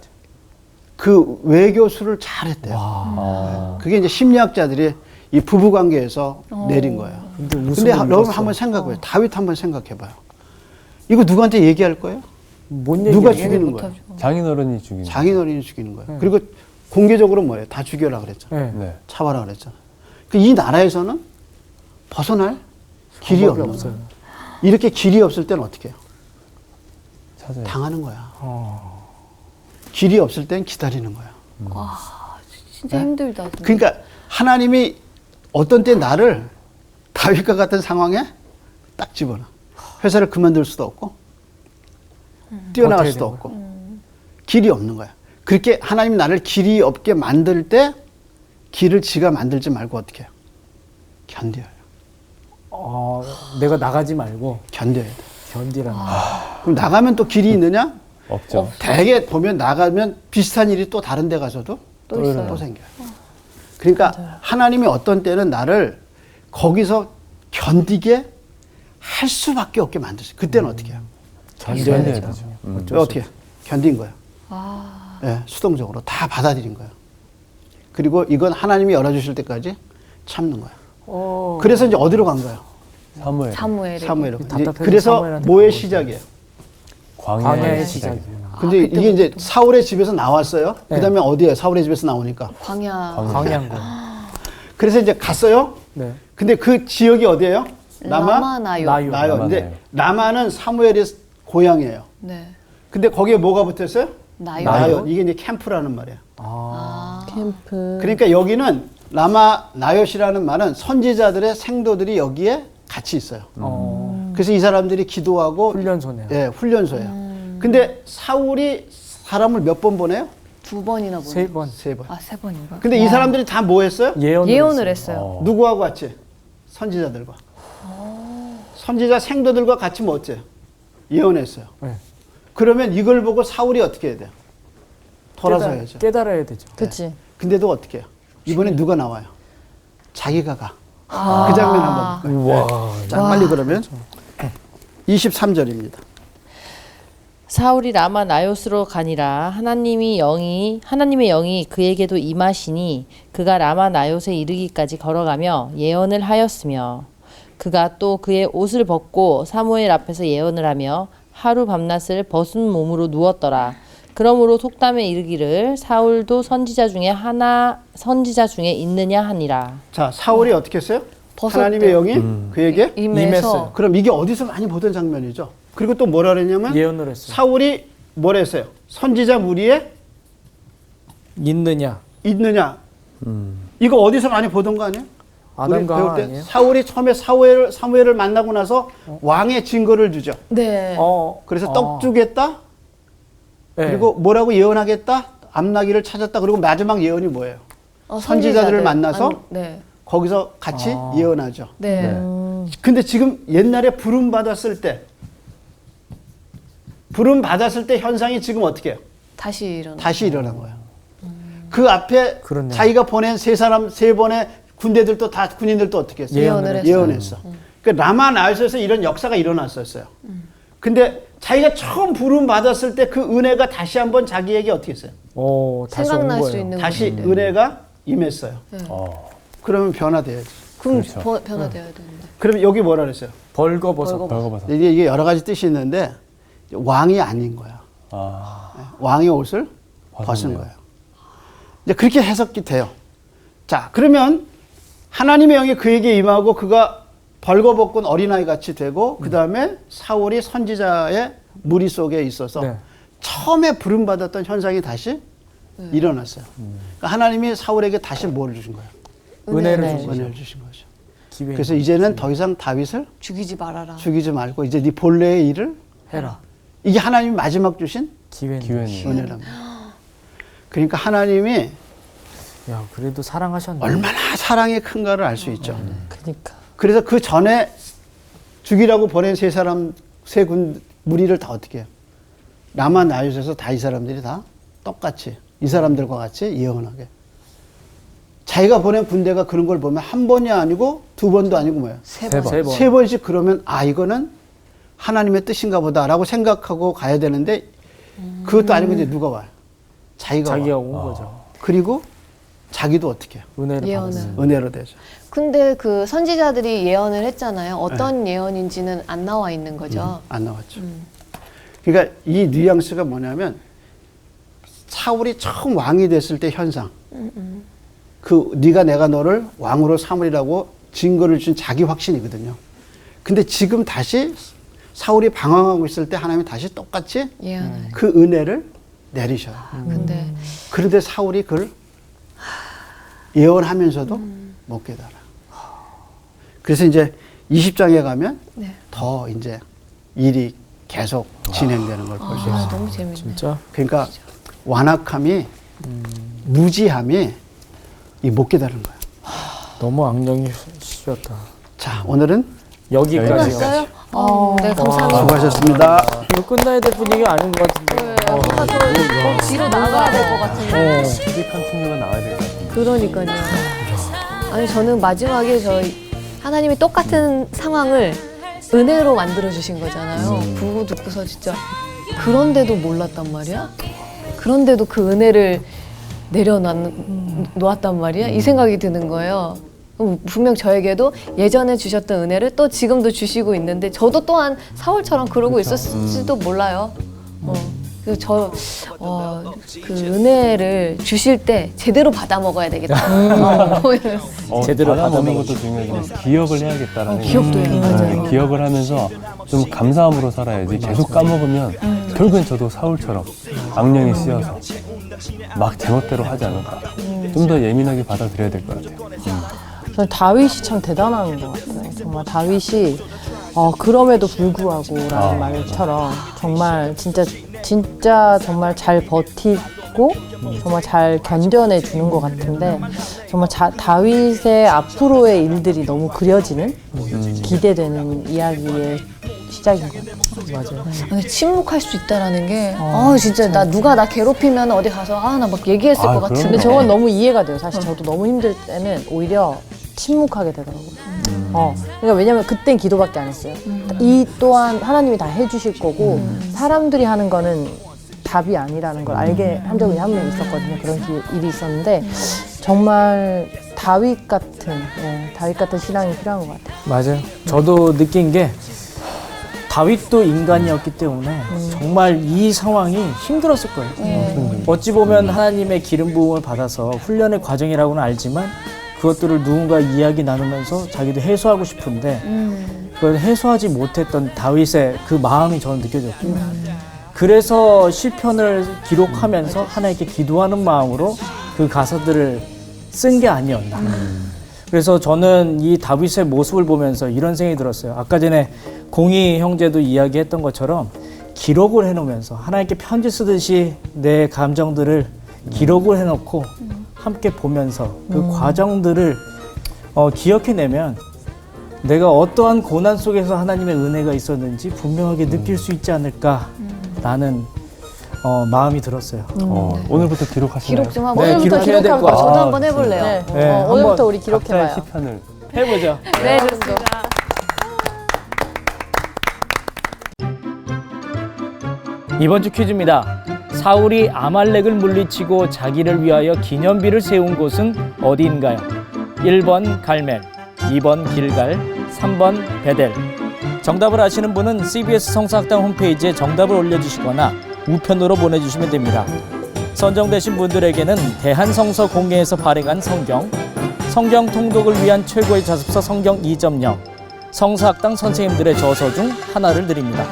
D: 그 외교수를 잘했대요. 그게 이제 심리학자들이 이 부부 관계에서 내린 거예요. 근데 여러분 한번 생각해봐요. 다윗 한번 생각해봐요. 이거 누구한테 얘기할 거예요? 누가 죽이는 거예요?
B: 장인어른이 죽인.
D: 장인어른이 죽이는 거예요. 그리고 공개적으로 뭐예요? 다 죽여라 그랬잖아요.
B: 네.
D: 차와라 그랬잖아요. 이 나라에서는 벗어날 길이 없는 거예요. 이렇게 길이 없을 때는 어떻게 해요?
B: 찾아요.
D: 당하는 거야. 길이 없을 땐 기다리는 거야.
C: 와, 진짜 힘들다. 진짜.
D: 그러니까 하나님이 어떤 때 나를 다윗과 같은 상황에 딱 집어넣어. 회사를 그만둘 수도 없고 뛰어나갈 수도 없고 길이 없는 거야. 그렇게 하나님 나를 길이 없게 만들 때 길을 지가 만들지 말고 어떻게 해요? 견뎌요.
A: 내가 나가지 말고
D: 견뎌야 돼.
A: 견디라는.
D: 그럼 나가면 또 길이 있느냐?
B: 없죠.
D: 대개 보면 나가면 비슷한 일이 또 다른 데 가서도
C: 또 있어요.
D: 또 생겨요. 그러니까 하나님이 어떤 때는 나를 거기서 견디게 할 수밖에 없게 만드세요. 그때는 어떻게 해요?
A: 견뎌야
B: 되죠.
A: 되죠.
D: 어떻게 해요? 견딘 거예요. 예, 수동적으로 다 받아들인 거예요. 그리고 이건 하나님이 열어주실 때까지 참는 거예요. 그래서 이제 어디로 간 거예요?
B: 사무엘.
C: 사무엘에게.
D: 사무엘로.
A: 답답해서
D: 그래서
A: 사무엘한테
D: 뭐의
A: 가고
D: 시작이에요?
A: 광야의 시작이에요.
D: 근데 이게 이제 사울의 집에서 나왔어요. 그다음에 어디에 사울의 집에서 나오니까.
A: 광야고.
D: 그래서 이제 갔어요.
A: 네.
D: 근데 그 지역이 어디예요?
C: 라마나요.
A: 나요.
D: 나요. 근데
B: 라마나요.
D: 라마는 사무엘의 고향이에요.
C: 네.
D: 근데 거기에 뭐가 붙었어요?
C: 나요.
D: 이게 이제 캠프라는 말이에요.
E: 캠프.
D: 그러니까 여기는 라마 나요시라는 말은 선지자들의 생도들이 여기에 같이 있어요. 그래서 이 사람들이 기도하고
A: 훈련소네요.
D: 예, 훈련소예요. 근데 사울이 사람을 몇 번 보내요?
C: 2번이나 보내.
A: 3번.
D: 3번.
C: 아, 3번인가?
D: 근데 이 사람들이 다 뭐 했어요?
C: 예언을 했어요.
D: 누구하고 같이? 선지자들과. 선지자 생도들과 같이 뭐 어째? 예언했어요.
A: 네.
D: 그러면 이걸 보고 사울이 어떻게 해야 돼요? 돌아서야죠.
A: 깨달아야 되죠.
E: 그치.
D: 근데 어떻게 해요? 이번에 누가 나와요? 자기가 가. 그 장면 한번 볼까요? 자, 빨리 그러면 23절입니다.
E: 사울이 라마 나요스로 가니라 하나님의 영이 그에게도 임하시니 그가 라마 나요스에 이르기까지 걸어가며 예언을 하였으며 그가 또 그의 옷을 벗고 사무엘 앞에서 예언을 하며 하루 밤낮을 벗은 몸으로 누웠더라. 그러므로 속담에 이르기를 사울도 선지자 중에 있느냐 하니라.
D: 자, 사울이 어떻게 했어요?
C: 벗었대요.
D: 하나님의 영이 그에게
C: 임해서
D: 그럼 이게 어디서 많이 보던 장면이죠. 그리고 또 뭐라 그랬냐면
A: 예언을 했어요.
D: 사울이 뭐라 했어요? 선지자 무리에
A: 있느냐?
D: 있느냐. 이거 어디서 많이 보던 거 아니에요? 우리
A: 아담과
D: 배울
A: 하와
D: 때
A: 아니에요?
D: 사울이 처음에 사무엘을 만나고 나서 왕의 증거를 주죠.
C: 네.
D: 그래서 떡 주겠다.
A: 네.
D: 그리고 뭐라고 예언하겠다. 암나기를 찾았다. 그리고 마지막 예언이 뭐예요? 선지자들을 만나서
C: 네.
D: 거기서 같이 예언하죠.
C: 네.
D: 근데 지금 옛날에 부름 받았을 때 현상이 지금 어떻게 해요?
C: 다시 일어나.
D: 다시 일어난 거예요. 그 앞에
A: 그렇네요.
D: 자기가 보낸 세 번의 군대들도 다 군인들도 어떻게 했어요?
C: 예언을 했어요.
D: 예언했어. 그러니까 라마 나웃에서 이런 역사가 일어났었어요. 근데 자기가 처음 부름 받았을 때 그 은혜가 다시 한번 자기에게 어떻게 했어요?
A: 다시
C: 생각날
A: 온
C: 수
A: 거예요.
C: 있는
D: 다시
C: 건데.
D: 은혜가 임했어요. 그러면 변화돼야지.
C: 그럼
B: 그렇죠.
C: 변화돼야 되는데.
D: 그러면 여기 뭐라 그랬어요?
A: 벌거벗어.
B: 벌거벗어.
D: 이게 여러 가지 뜻이 있는데 왕이 아닌 거야. 왕의 옷을 벗은
B: 벗었네요.
D: 거예요. 이제 그렇게 해석이 돼요. 자, 그러면 하나님의 영이 그에게 임하고 그가 벌거벗고 어린아이 같이 되고 그 다음에 사울이 선지자의 무리 속에 있어서
A: 네.
D: 처음에 부름받았던 현상이 다시 일어났어요. 그러니까 하나님이 사울에게 다시 뭘 주신 거예요?
A: 은혜를 주시죠.
D: 은혜를 주신 거죠.
A: 기회.
D: 그래서 이제는 더 이상 다윗을
C: 죽이지 말아라.
D: 죽이지 말고 이제 네 본래의 일을
A: 해라.
D: 이게 하나님이 마지막 주신
B: 기회는
D: 은혜랍니다. 그러니까 하나님이
A: 야, 그래도 사랑하셨네.
D: 얼마나 사랑이 큰가를 알 수 있죠.
E: 그러니까.
D: 그래서 그 전에 죽이라고 보낸 세 무리를 다 어떻게 해요? 라마 나웃에서 다 이 사람들이 다 똑같이 이 사람들과 같이 예언하게. 자기가 보낸 군대가 그런 걸 보면 한 번이 아니고 두 번도 아니고 뭐예요?
C: 세
A: 세
C: 번.
A: 번.
D: 세 번씩 그러면 이거는 하나님의 뜻인가 보다라고 생각하고 가야 되는데 그것도 아니고 이제 누가 와요? 자기가 와.
A: 온 거죠.
D: 그리고 자기도 어떻게 해요?
A: 은혜를
C: 예언을.
A: 받았어요.
D: 은혜로 되죠.
C: 근데 그 선지자들이 예언을 했잖아요. 어떤 예언인지는 안 나와 있는 거죠.
D: 안 나왔죠. 그러니까 이 뉘앙스가 뭐냐면 사울이 처음 왕이 됐을 때 현상. 그 네가 내가 너를 왕으로 삼으리라고 증거를 준 자기 확신이거든요. 근데 지금 다시 사울이 방황하고 있을 때 하나님이 다시 똑같이
C: 예언을.
D: 그 은혜를 내리셔요.
C: 근데
D: 그런데 사울이 그걸 예언하면서도 못 깨달아. 그래서 이제 20장에 가면
C: 네.
D: 더 이제 일이 계속 진행되는 걸 볼 수 있어요.
C: 너무 재밌네.
A: 진짜?
D: 그러니까 완악함이 무지함이 이 못 깨달은 거예요.
A: 너무 악령이 씌웠다.
D: 자, 오늘은
A: 여기까지요.
C: 끝났어요? 네, 감사합니다.
D: 수고하셨습니다.
A: 이거 끝나야 될 분위기가 아닌 것 같은데.
C: 뒤로 나가야 될 것 같은데.
B: 뮤직 컨티뉴가 나와야 될 것 같아요.
C: 그러니까요. 아니 저는 마지막에 저희 하나님이 똑같은 상황을 은혜로 만들어 주신 거잖아요. 그거 듣고서 진짜 그런데도 몰랐단 말이야. 그런데도 그 은혜를 내려놓았단 말이야. 이 생각이 드는 거예요. 분명 저에게도 예전에 주셨던 은혜를 또 지금도 주시고 있는데 저도 또한 사울처럼 그러고 있었을지도 몰라요. 그래서 그 은혜를 주실 때 제대로 받아 먹어야 되겠다.
A: 제대로
B: 받아먹는
A: 받아먹는
B: 것도 중요하지만 기억을 해야겠다라는
C: 기억도 해요. 맞아요.
B: 네, 기억을 하면서 좀 감사함으로 살아야지. 계속 까먹으면 결국엔 저도 사울처럼 악령이 씌어서 막 제멋대로 하지 않을까. 좀 더 예민하게 받아들여야 될 것 같아요.
E: 저는 다윗이 참 대단한 것 같아요. 정말 다윗이 그럼에도 불구하고라는 말처럼 정말 진짜 정말 잘 버티고 정말 잘 견뎌내 주는 것 같은데 정말 다윗의 앞으로의 일들이 너무 그려지는 기대되는 이야기의 시작인 것 같아요.
A: 맞아요.
C: 아니, 침묵할 수 있다라는 게 진짜 누가 나 괴롭히면 어디 가서 나 막 얘기했을 것 같은데
E: 근데 저건 너무 이해가 돼요. 사실 저도 너무 힘들 때는 오히려 침묵하게 되더라고요. 그러니까 왜냐면 그땐 기도밖에 안 했어요. 이 또한 하나님이 다 해주실 거고 사람들이 하는 거는 답이 아니라는 걸 알게 한 적이 한 번 있었거든요. 그런 일이 있었는데 정말 다윗 같은 신앙이 필요한 것 같아요.
A: 맞아요. 저도 느낀 게 다윗도 인간이었기 때문에 정말 이 상황이 힘들었을 거예요. 어찌 보면 하나님의 기름 부음을 받아서 훈련의 과정이라고는 알지만 그것들을 누군가 이야기 나누면서 자기도 해소하고 싶은데 그걸 해소하지 못했던 다윗의 그 마음이 저는 느껴졌고요. 그래서 시편을 기록하면서 하나님께 기도하는 마음으로 그 가사들을 쓴 게 아니었나. 그래서 저는 이 다윗의 모습을 보면서 이런 생각이 들었어요. 아까 전에 공희 형제도 이야기했던 것처럼 기록을 해놓으면서 하나님께 편지 쓰듯이 내 감정들을 기록을 해놓고 함께 보면서 그 과정들을 기억해내면 내가 어떠한 고난 속에서 하나님의 은혜가 있었는지 분명하게 느낄 수 있지 않을까라는 마음이 들었어요.
B: 오늘부터 기록하시나요?
C: 기록 좀 하고.
A: 네,
C: 오늘부터
A: 기록해야 될것
C: 기록하고
A: 같아요.
C: 저도 한번 해볼래요.
E: 네.
A: 네,
E: 오늘부터
A: 한번
E: 우리 기록해봐요.
B: 각자의 시편을
A: 해보죠.
C: 네, 좋습니다.
A: 이번 주 퀴즈입니다. 사울이 아말렉을 물리치고 자기를 위하여 기념비를 세운 곳은 어디인가요? 1번 갈멜, 2번 길갈, 3번 베델. 정답을 아시는 분은 CBS 성서학당 홈페이지에 정답을 올려주시거나 우편으로 보내주시면 됩니다. 선정되신 분들에게는 대한성서 공예에서 발행한 성경 통독을 위한 최고의 자습서 성경 2.0, 성서학당 선생님들의 저서 중 하나를 드립니다.